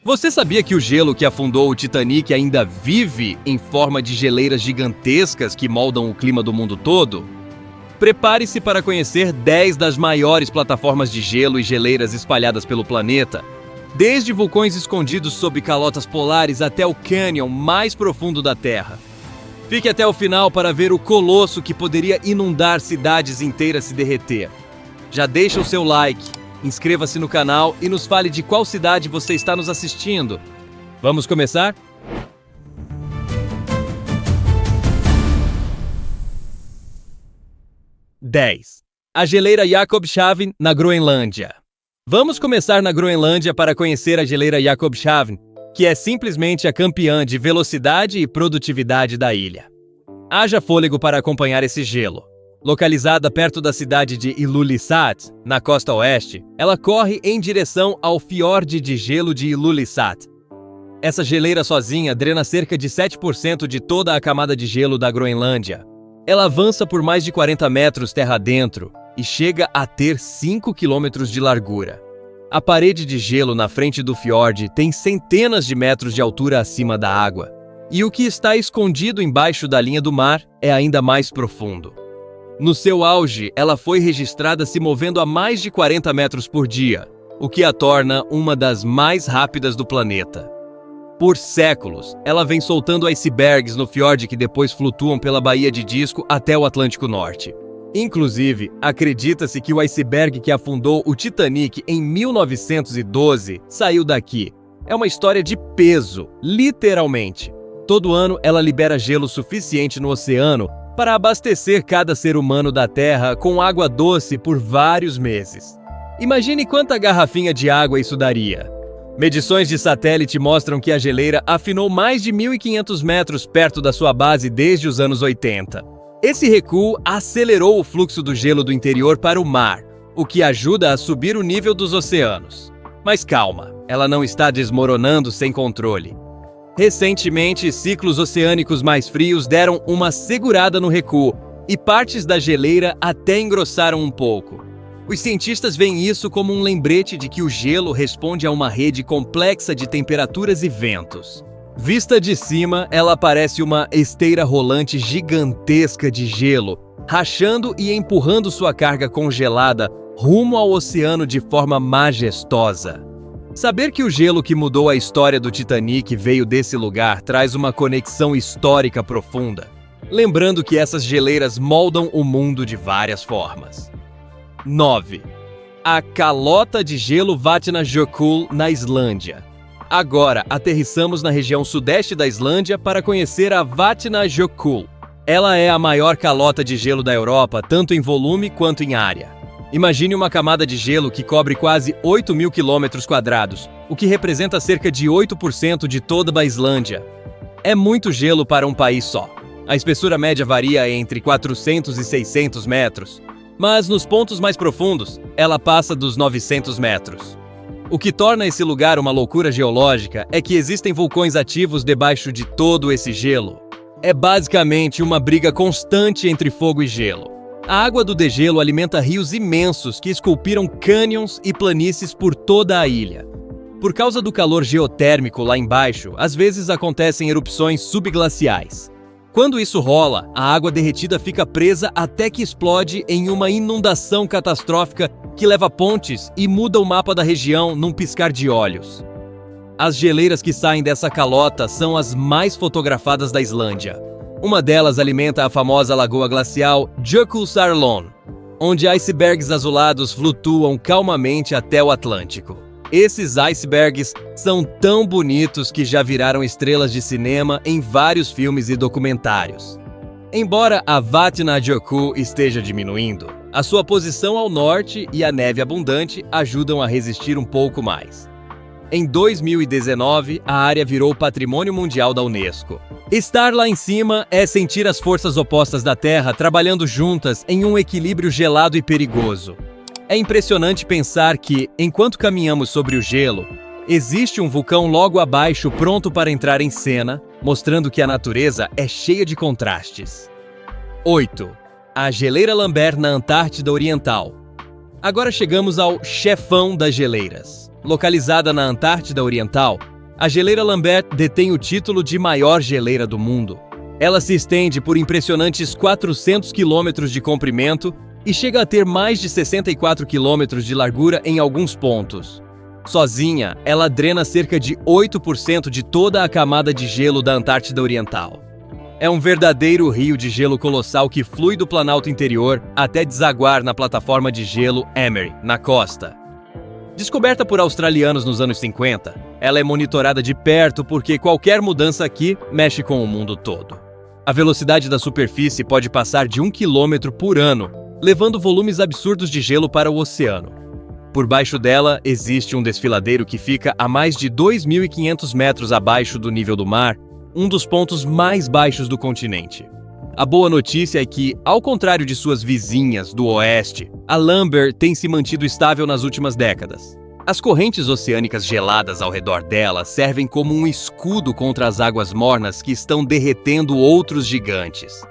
Você sabia que o gelo que afundou o Titanic ainda vive em forma de geleiras gigantescas que moldam o clima do mundo todo? Prepare-se para conhecer 10 das maiores plataformas de gelo e geleiras espalhadas pelo planeta, desde vulcões escondidos sob calotas polares até o cânion mais profundo da Terra. Fique até o final para ver o colosso que poderia inundar cidades inteiras se derreter. Já deixa o seu like, inscreva-se no canal e nos fale de qual cidade você está nos assistindo. Vamos começar? A geleira Jakobshavn, na Groenlândia. Vamos começar na Groenlândia para conhecer a geleira Jakobshavn, que é simplesmente a campeã de velocidade e produtividade da ilha. Haja fôlego para acompanhar esse gelo. Localizada perto da cidade de Ilulissat, na costa oeste, ela corre em direção ao fiord de gelo de Ilulissat. Essa geleira sozinha drena cerca de 7% de toda a camada de gelo da Groenlândia. Ela avança por mais de 40 metros terra adentro e chega a ter 5 quilômetros de largura. A parede de gelo na frente do fiord tem centenas de metros de altura acima da água, e o que está escondido embaixo da linha do mar é ainda mais profundo. No seu auge, ela foi registrada se movendo a mais de 40 metros por dia, o que a torna uma das mais rápidas do planeta. Por séculos, ela vem soltando icebergs no fiord que depois flutuam pela Baía de Disco até o Atlântico Norte. Inclusive, acredita-se que o iceberg que afundou o Titanic em 1912 saiu daqui. É uma história de peso, literalmente. Todo ano, ela libera gelo suficiente no oceano para abastecer cada ser humano da Terra com água doce por vários meses. Imagine quanta garrafinha de água isso daria. Medições de satélite mostram que a geleira afinou mais de 1.500 metros perto da sua base desde os anos 80. Esse recuo acelerou o fluxo do gelo do interior para o mar, o que ajuda a subir o nível dos oceanos. Mas calma, ela não está desmoronando sem controle. Recentemente, ciclos oceânicos mais frios deram uma segurada no recuo, e partes da geleira até engrossaram um pouco. Os cientistas veem isso como um lembrete de que o gelo responde a uma rede complexa de temperaturas e ventos. Vista de cima, ela parece uma esteira rolante gigantesca de gelo, rachando e empurrando sua carga congelada rumo ao oceano de forma majestosa. Saber que o gelo que mudou a história do Titanic veio desse lugar traz uma conexão histórica profunda, lembrando que essas geleiras moldam o mundo de várias formas. 9. A calota de gelo Vatnajökull, na Islândia. Agora, aterrissamos na região sudeste da Islândia para conhecer a Vatnajökull. Ela é a maior calota de gelo da Europa, tanto em volume quanto em área. Imagine uma camada de gelo que cobre quase 8.000 km², o que representa cerca de 8% de toda a Islândia. É muito gelo para um país só. A espessura média varia entre 400 e 600 metros. Mas nos pontos mais profundos, ela passa dos 900 metros. O que torna esse lugar uma loucura geológica é que existem vulcões ativos debaixo de todo esse gelo. É basicamente uma briga constante entre fogo e gelo. A água do degelo alimenta rios imensos que esculpiram cânions e planícies por toda a ilha. Por causa do calor geotérmico lá embaixo, às vezes acontecem erupções subglaciais. Quando isso rola, a água derretida fica presa até que explode em uma inundação catastrófica que leva pontes e muda o mapa da região num piscar de olhos. As geleiras que saem dessa calota são as mais fotografadas da Islândia. Uma delas alimenta a famosa lagoa glacial Jökulsárlón, onde icebergs azulados flutuam calmamente até o Atlântico. Esses icebergs são tão bonitos que já viraram estrelas de cinema em vários filmes e documentários. Embora a Vatnajökull esteja diminuindo, a sua posição ao norte e a neve abundante ajudam a resistir um pouco mais. Em 2019, a área virou Patrimônio Mundial da Unesco. Estar lá em cima é sentir as forças opostas da Terra trabalhando juntas em um equilíbrio gelado e perigoso. É impressionante pensar que, enquanto caminhamos sobre o gelo, existe um vulcão logo abaixo pronto para entrar em cena, mostrando que a natureza é cheia de contrastes. 8. A geleira Lambert na Antártida Oriental. Agora chegamos ao chefão das geleiras. Localizada na Antártida Oriental, a geleira Lambert detém o título de maior geleira do mundo. Ela se estende por impressionantes 400 quilômetros de comprimento e chega a ter mais de 64 quilômetros de largura em alguns pontos. Sozinha, ela drena cerca de 8% de toda a camada de gelo da Antártida Oriental. É um verdadeiro rio de gelo colossal que flui do planalto interior até desaguar na plataforma de gelo Emery, na costa. Descoberta por australianos nos anos 50, ela é monitorada de perto porque qualquer mudança aqui mexe com o mundo todo. A velocidade da superfície pode passar de 1 km por ano, levando volumes absurdos de gelo para o oceano. Por baixo dela, existe um desfiladeiro que fica a mais de 2.500 metros abaixo do nível do mar, um dos pontos mais baixos do continente. A boa notícia é que, ao contrário de suas vizinhas do oeste, a Lambert tem se mantido estável nas últimas décadas. As correntes oceânicas geladas ao redor dela servem como um escudo contra as águas mornas que estão derretendo outros gigantes.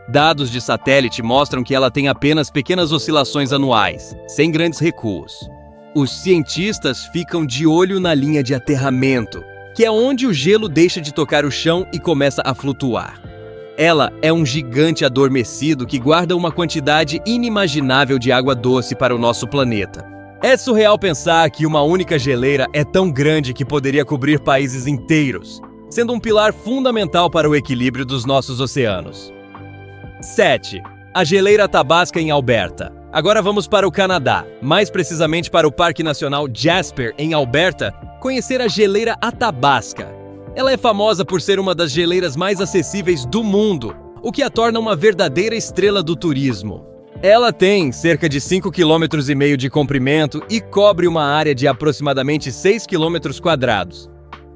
Dados de satélite mostram que ela tem apenas pequenas oscilações anuais, sem grandes recuos. Os cientistas ficam de olho na linha de aterramento, que é onde o gelo deixa de tocar o chão e começa a flutuar. Ela é um gigante adormecido que guarda uma quantidade inimaginável de água doce para o nosso planeta. É surreal pensar que uma única geleira é tão grande que poderia cobrir países inteiros, sendo um pilar fundamental para o equilíbrio dos nossos oceanos. 7. A geleira Athabasca em Alberta. Agora vamos para o Canadá, mais precisamente para o Parque Nacional Jasper, em Alberta, conhecer a geleira Athabasca. Ela é famosa por ser uma das geleiras mais acessíveis do mundo, o que a torna uma verdadeira estrela do turismo. Ela tem cerca de 5,5 km de comprimento e cobre uma área de aproximadamente 6 km².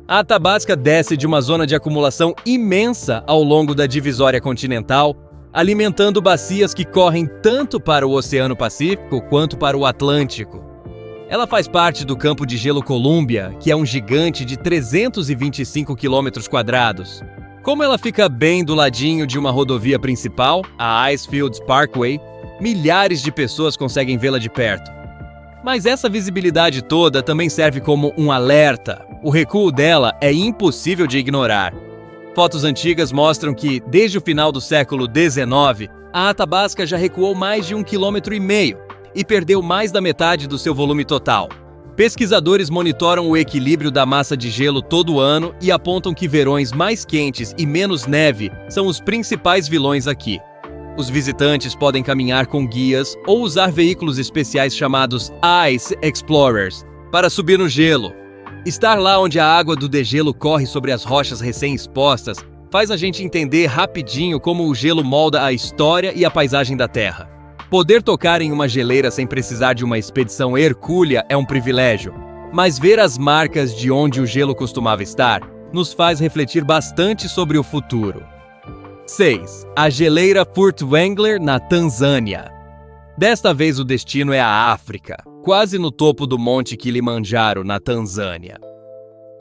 A Athabasca desce de uma zona de acumulação imensa ao longo da divisória continental, alimentando bacias que correm tanto para o Oceano Pacífico quanto para o Atlântico. Ela faz parte do campo de gelo Columbia, que é um gigante de 325 km². Como ela fica bem do ladinho de uma rodovia principal, a Icefields Parkway, milhares de pessoas conseguem vê-la de perto. Mas essa visibilidade toda também serve como um alerta. O recuo dela é impossível de ignorar. Fotos antigas mostram que, desde o final do século XIX, a Athabasca já recuou mais de 1,5 km e perdeu mais da metade do seu volume total. Pesquisadores monitoram o equilíbrio da massa de gelo todo ano e apontam que verões mais quentes e menos neve são os principais vilões aqui. Os visitantes podem caminhar com guias ou usar veículos especiais chamados Ice Explorers para subir no gelo. Estar lá onde a água do degelo corre sobre as rochas recém-expostas faz a gente entender rapidinho como o gelo molda a história e a paisagem da Terra. Poder tocar em uma geleira sem precisar de uma expedição hercúlea é um privilégio, mas ver as marcas de onde o gelo costumava estar nos faz refletir bastante sobre o futuro. 6. A geleira Furtwängler, na Tanzânia. Desta vez o destino é a África, quase no topo do Monte Kilimanjaro, na Tanzânia.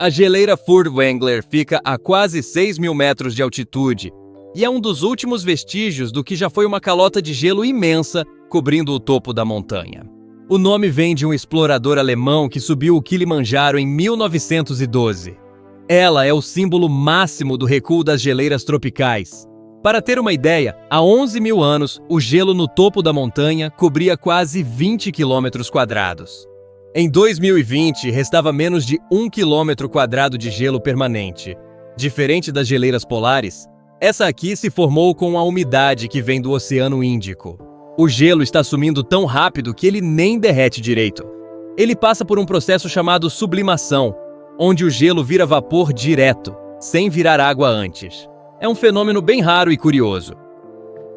A geleira Furtwängler fica a quase 6.000 metros de altitude e é um dos últimos vestígios do que já foi uma calota de gelo imensa cobrindo o topo da montanha. O nome vem de um explorador alemão que subiu o Kilimanjaro em 1912. Ela é o símbolo máximo do recuo das geleiras tropicais. Para ter uma ideia, há 11.000 anos, o gelo no topo da montanha cobria quase 20 km². Em 2020, restava menos de 1 km² de gelo permanente. Diferente das geleiras polares, essa aqui se formou com a umidade que vem do Oceano Índico. O gelo está sumindo tão rápido que ele nem derrete direito. Ele passa por um processo chamado sublimação, onde o gelo vira vapor direto, sem virar água antes. É um fenômeno bem raro e curioso.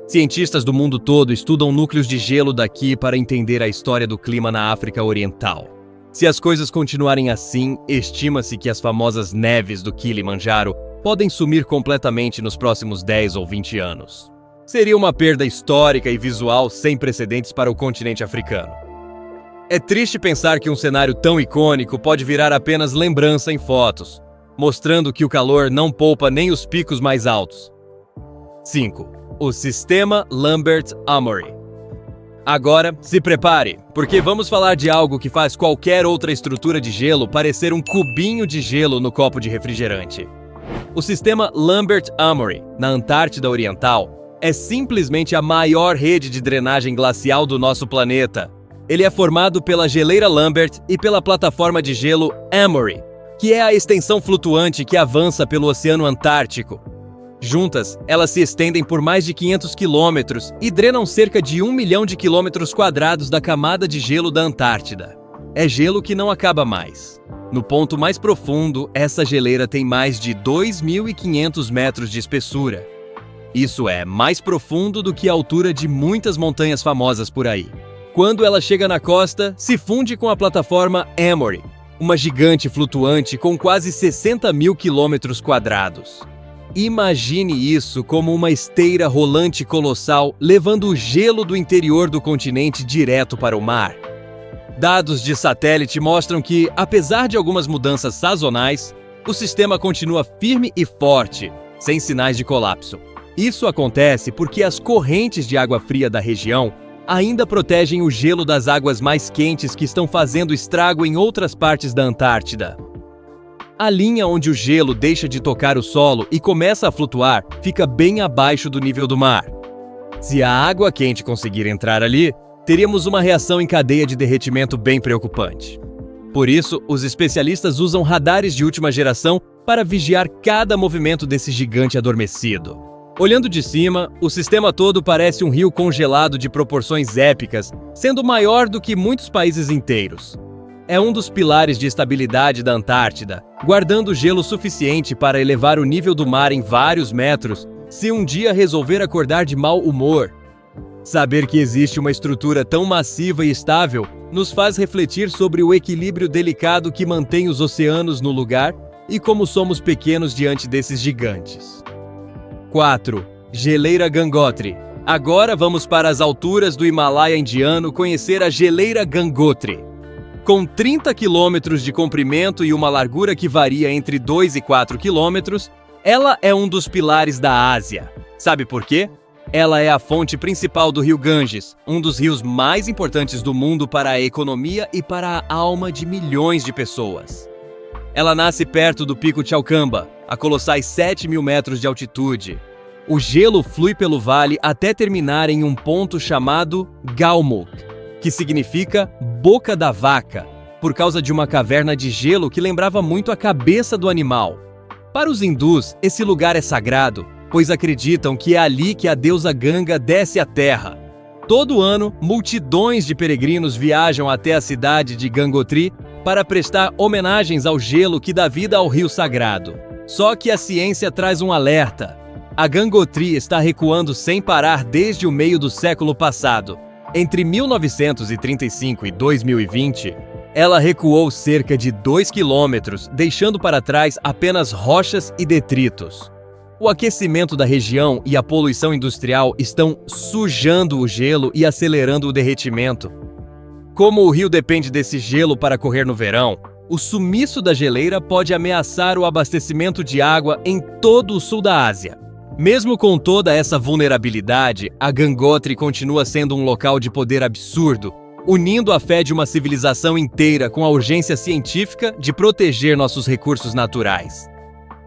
Cientistas do mundo todo estudam núcleos de gelo daqui para entender a história do clima na África Oriental. Se as coisas continuarem assim, estima-se que as famosas neves do Kilimanjaro podem sumir completamente nos próximos 10 ou 20 anos. Seria uma perda histórica e visual sem precedentes para o continente africano. É triste pensar que um cenário tão icônico pode virar apenas lembrança em fotos, mostrando que o calor não poupa nem os picos mais altos. 5. O Sistema Lambert-Amory. Agora, se prepare, porque vamos falar de algo que faz qualquer outra estrutura de gelo parecer um cubinho de gelo no copo de refrigerante. O sistema Lambert-Amory, na Antártida Oriental, é simplesmente a maior rede de drenagem glacial do nosso planeta. Ele é formado pela geleira Lambert e pela plataforma de gelo Amory, que é a extensão flutuante que avança pelo Oceano Antártico. Juntas, elas se estendem por mais de 500 quilômetros e drenam cerca de 1 milhão de quilômetros quadrados da camada de gelo da Antártida. É gelo que não acaba mais. No ponto mais profundo, essa geleira tem mais de 2.500 metros de espessura. Isso é mais profundo do que a altura de muitas montanhas famosas por aí. Quando ela chega na costa, se funde com a plataforma Amory, uma gigante flutuante com quase 60 mil quilômetros quadrados. Imagine isso como uma esteira rolante colossal levando o gelo do interior do continente direto para o mar. Dados de satélite mostram que, apesar de algumas mudanças sazonais, o sistema continua firme e forte, sem sinais de colapso. Isso acontece porque as correntes de água fria da região ainda protegem o gelo das águas mais quentes que estão fazendo estrago em outras partes da Antártida. A linha onde o gelo deixa de tocar o solo e começa a flutuar fica bem abaixo do nível do mar. Se a água quente conseguir entrar ali, teríamos uma reação em cadeia de derretimento bem preocupante. Por isso, os especialistas usam radares de última geração para vigiar cada movimento desse gigante adormecido. Olhando de cima, o sistema todo parece um rio congelado de proporções épicas, sendo maior do que muitos países inteiros. É um dos pilares de estabilidade da Antártida, guardando gelo suficiente para elevar o nível do mar em vários metros se um dia resolver acordar de mau humor. Saber que existe uma estrutura tão massiva e estável nos faz refletir sobre o equilíbrio delicado que mantém os oceanos no lugar e como somos pequenos diante desses gigantes. 4. Geleira Gangotri. Agora vamos para as alturas do Himalaia indiano conhecer a geleira Gangotri. Com 30 quilômetros de comprimento e uma largura que varia entre 2 e 4 quilômetros, ela é um dos pilares da Ásia. Sabe por quê? Ela é a fonte principal do rio Ganges, um dos rios mais importantes do mundo para a economia e para a alma de milhões de pessoas. Ela nasce perto do Pico Chalcamba, a colossais 7.000 metros de altitude. O gelo flui pelo vale até terminar em um ponto chamado Galmuk, que significa boca da vaca, por causa de uma caverna de gelo que lembrava muito a cabeça do animal. Para os hindus, esse lugar é sagrado, pois acreditam que é ali que a deusa Ganga desce à terra. Todo ano, multidões de peregrinos viajam até a cidade de Gangotri para prestar homenagens ao gelo que dá vida ao rio sagrado. Só que a ciência traz um alerta. A Gangotri está recuando sem parar desde o meio do século passado. Entre 1935 e 2020, ela recuou cerca de 2 quilômetros, deixando para trás apenas rochas e detritos. O aquecimento da região e a poluição industrial estão sujando o gelo e acelerando o derretimento. Como o rio depende desse gelo para correr no verão, o sumiço da geleira pode ameaçar o abastecimento de água em todo o sul da Ásia. Mesmo com toda essa vulnerabilidade, a Gangotri continua sendo um local de poder absurdo, unindo a fé de uma civilização inteira com a urgência científica de proteger nossos recursos naturais.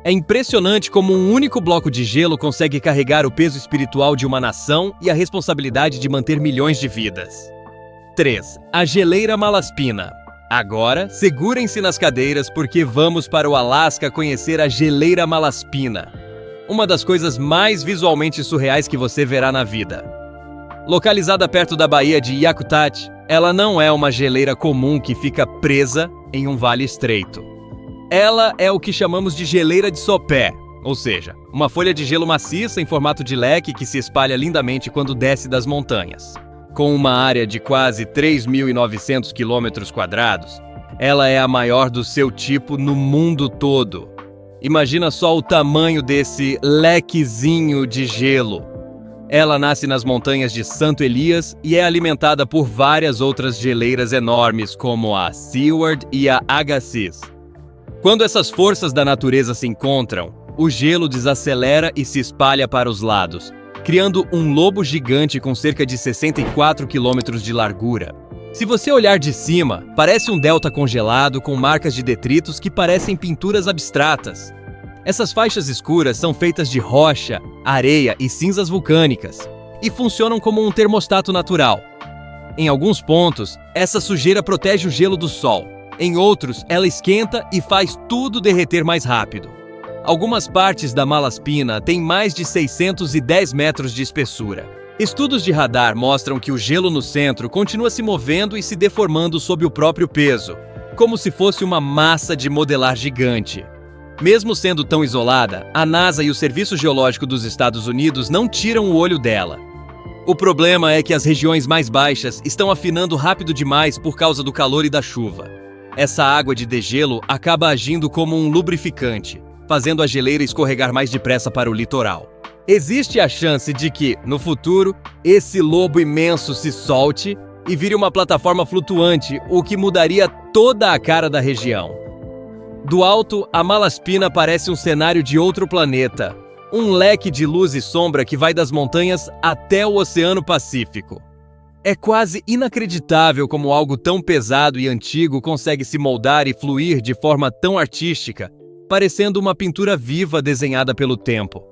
É impressionante como um único bloco de gelo consegue carregar o peso espiritual de uma nação e a responsabilidade de manter milhões de vidas. 3. A geleira Malaspina. Agora, segurem-se nas cadeiras porque vamos para o Alasca conhecer a geleira Malaspina. Uma das coisas mais visualmente surreais que você verá na vida. Localizada perto da Baía de Yakutat, ela não é uma geleira comum que fica presa em um vale estreito. Ela é o que chamamos de geleira de sopé, ou seja, uma folha de gelo maciça em formato de leque que se espalha lindamente quando desce das montanhas. Com uma área de quase 3.900 km², ela é a maior do seu tipo no mundo todo. Imagina só o tamanho desse lequezinho de gelo. Ela nasce nas montanhas de Santo Elias e é alimentada por várias outras geleiras enormes, como a Seward e a Agassiz. Quando essas forças da natureza se encontram, o gelo desacelera e se espalha para os lados, criando um lobo gigante com cerca de 64 quilômetros de largura. Se você olhar de cima, parece um delta congelado com marcas de detritos que parecem pinturas abstratas. Essas faixas escuras são feitas de rocha, areia e cinzas vulcânicas e funcionam como um termostato natural. Em alguns pontos, essa sujeira protege o gelo do sol. Em outros, ela esquenta e faz tudo derreter mais rápido. Algumas partes da Malaspina têm mais de 610 metros de espessura. Estudos de radar mostram que o gelo no centro continua se movendo e se deformando sob o próprio peso, como se fosse uma massa de modelar gigante. Mesmo sendo tão isolada, a NASA e o Serviço Geológico dos Estados Unidos não tiram o olho dela. O problema é que as regiões mais baixas estão afinando rápido demais por causa do calor e da chuva. Essa água de degelo acaba agindo como um lubrificante, fazendo a geleira escorregar mais depressa para o litoral. Existe a chance de que, no futuro, esse lobo imenso se solte e vire uma plataforma flutuante, o que mudaria toda a cara da região. Do alto, a Malaspina parece um cenário de outro planeta, um leque de luz e sombra que vai das montanhas até o Oceano Pacífico. É quase inacreditável como algo tão pesado e antigo consegue se moldar e fluir de forma tão artística, parecendo uma pintura viva desenhada pelo tempo.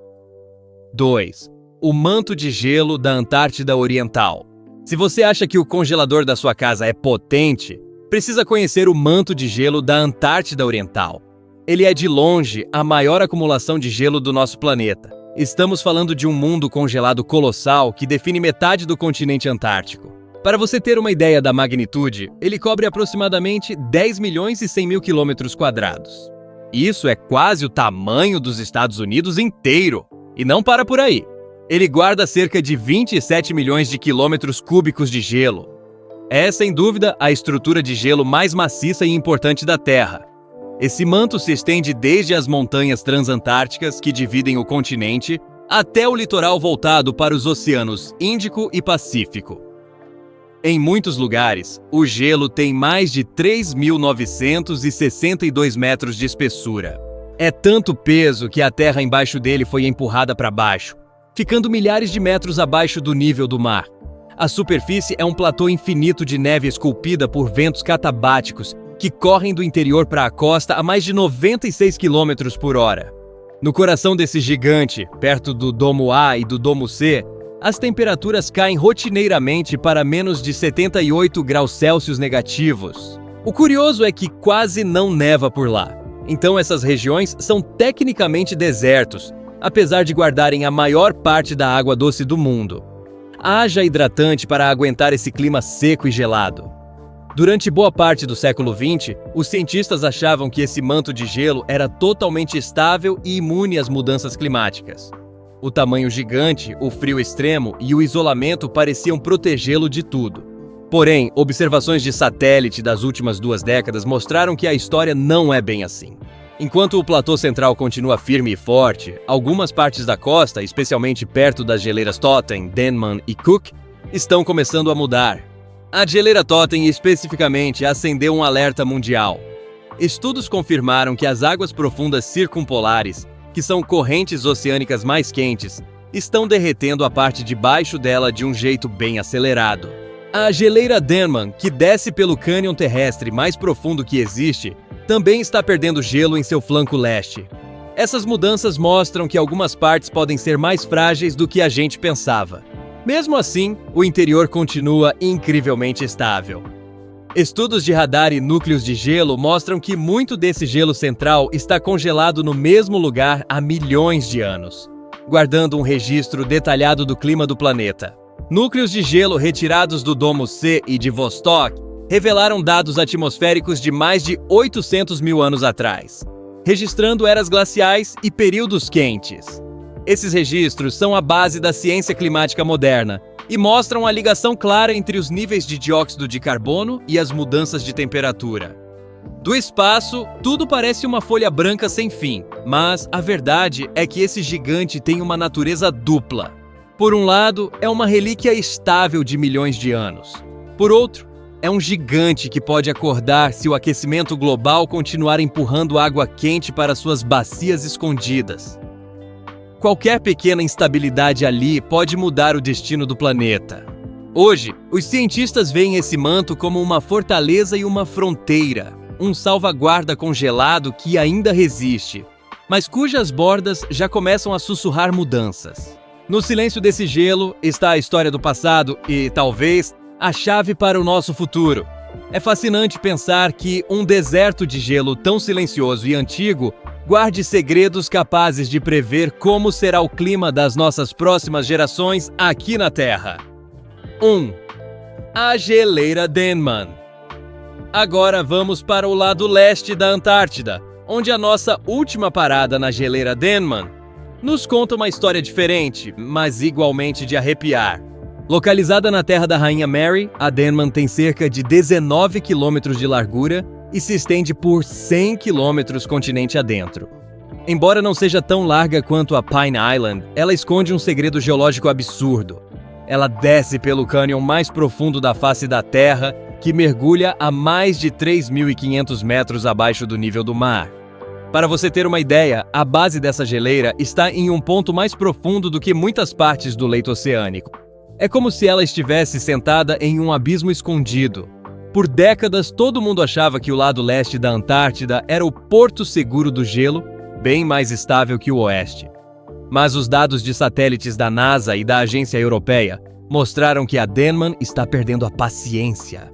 2. O manto de gelo da Antártida Oriental. Se você acha que o congelador da sua casa é potente, precisa conhecer o manto de gelo da Antártida Oriental. Ele é de longe a maior acumulação de gelo do nosso planeta. Estamos falando de um mundo congelado colossal que define metade do continente antártico. Para você ter uma ideia da magnitude, ele cobre aproximadamente 10 milhões e 100 mil quilômetros quadrados. Isso é quase o tamanho dos Estados Unidos inteiro. E não para por aí. Ele guarda cerca de 27 milhões de quilômetros cúbicos de gelo. É, sem dúvida, a estrutura de gelo mais maciça e importante da Terra. Esse manto se estende desde as montanhas transantárticas que dividem o continente até o litoral voltado para os oceanos Índico e Pacífico. Em muitos lugares, o gelo tem mais de 3.962 metros de espessura. É tanto peso que a terra embaixo dele foi empurrada para baixo, ficando milhares de metros abaixo do nível do mar. A superfície é um platô infinito de neve esculpida por ventos catabáticos que correm do interior para a costa a mais de 96 km por hora. No coração desse gigante, perto do Domo A e do Domo C, as temperaturas caem rotineiramente para menos de 78 graus Celsius negativos. O curioso é que quase não neva por lá. Então essas regiões são tecnicamente desertos, apesar de guardarem a maior parte da água doce do mundo. Haja hidratante para aguentar esse clima seco e gelado. Durante boa parte do século XX, os cientistas achavam que esse manto de gelo era totalmente estável e imune às mudanças climáticas. O tamanho gigante, o frio extremo e o isolamento pareciam protegê-lo de tudo. Porém, observações de satélite das últimas 2 décadas mostraram que a história não é bem assim. Enquanto o platô central continua firme e forte, algumas partes da costa, especialmente perto das geleiras Totten, Denman e Cook, estão começando a mudar. A geleira Totten especificamente acendeu um alerta mundial. Estudos confirmaram que as águas profundas circumpolares, que são correntes oceânicas mais quentes, estão derretendo a parte de baixo dela de um jeito bem acelerado. A geleira Denman, que desce pelo cânion terrestre mais profundo que existe, também está perdendo gelo em seu flanco leste. Essas mudanças mostram que algumas partes podem ser mais frágeis do que a gente pensava. Mesmo assim, o interior continua incrivelmente estável. Estudos de radar e núcleos de gelo mostram que muito desse gelo central está congelado no mesmo lugar há milhões de anos, guardando um registro detalhado do clima do planeta. Núcleos de gelo retirados do Domo C e de Vostok revelaram dados atmosféricos de mais de 800 mil anos atrás, registrando eras glaciais e períodos quentes. Esses registros são a base da ciência climática moderna e mostram a ligação clara entre os níveis de dióxido de carbono e as mudanças de temperatura. Do espaço, tudo parece uma folha branca sem fim, mas a verdade é que esse gigante tem uma natureza dupla. Por um lado, é uma relíquia estável de milhões de anos. Por outro, é um gigante que pode acordar se o aquecimento global continuar empurrando água quente para suas bacias escondidas. Qualquer pequena instabilidade ali pode mudar o destino do planeta. Hoje, os cientistas veem esse manto como uma fortaleza e uma fronteira, um salvaguarda congelado que ainda resiste, mas cujas bordas já começam a sussurrar mudanças. No silêncio desse gelo está a história do passado e, talvez, a chave para o nosso futuro. É fascinante pensar que um deserto de gelo tão silencioso e antigo guarde segredos capazes de prever como será o clima das nossas próximas gerações aqui na Terra. 1. A geleira Denman. Agora vamos para o lado leste da Antártida, onde a nossa última parada na geleira Denman nos conta uma história diferente, mas igualmente de arrepiar. Localizada na terra da Rainha Mary, a Denman tem cerca de 19 quilômetros de largura e se estende por 100 quilômetros continente adentro. Embora não seja tão larga quanto a Pine Island, ela esconde um segredo geológico absurdo. Ela desce pelo cânion mais profundo da face da Terra, que mergulha a mais de 3.500 metros abaixo do nível do mar. Para você ter uma ideia, a base dessa geleira está em um ponto mais profundo do que muitas partes do leito oceânico. É como se ela estivesse sentada em um abismo escondido. Por décadas, todo mundo achava que o lado leste da Antártida era o porto seguro do gelo, bem mais estável que o oeste. Mas os dados de satélites da NASA e da Agência Europeia mostraram que a Denman está perdendo a paciência.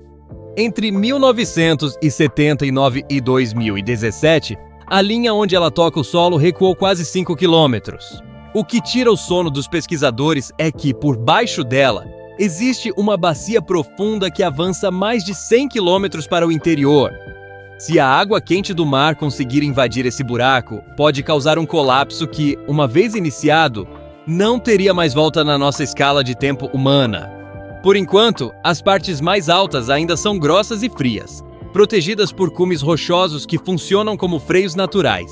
Entre 1979 e 2017, a linha onde ela toca o solo recuou quase 5 quilômetros. O que tira o sono dos pesquisadores é que, por baixo dela, existe uma bacia profunda que avança mais de 100 quilômetros para o interior. Se a água quente do mar conseguir invadir esse buraco, pode causar um colapso que, uma vez iniciado, não teria mais volta na nossa escala de tempo humana. Por enquanto, as partes mais altas ainda são grossas e frias, protegidas por cumes rochosos que funcionam como freios naturais.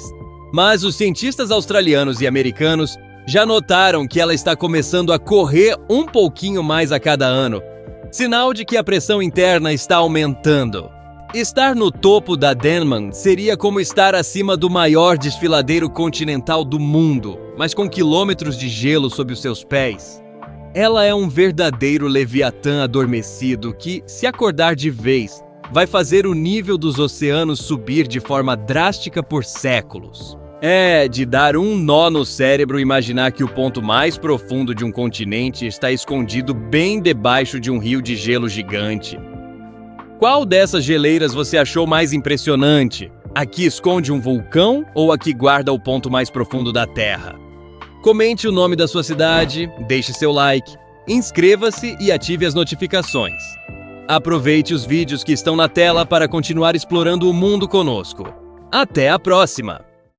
Mas os cientistas australianos e americanos já notaram que ela está começando a correr um pouquinho mais a cada ano, sinal de que a pressão interna está aumentando. Estar no topo da Denman seria como estar acima do maior desfiladeiro continental do mundo, mas com quilômetros de gelo sob os seus pés. Ela é um verdadeiro leviatã adormecido que, se acordar de vez, vai fazer o nível dos oceanos subir de forma drástica por séculos. É de dar um nó no cérebro imaginar que o ponto mais profundo de um continente está escondido bem debaixo de um rio de gelo gigante. Qual dessas geleiras você achou mais impressionante? A que esconde um vulcão ou a que guarda o ponto mais profundo da Terra? Comente o nome da sua cidade, deixe seu like, inscreva-se e ative as notificações. Aproveite os vídeos que estão na tela para continuar explorando o mundo conosco. Até a próxima!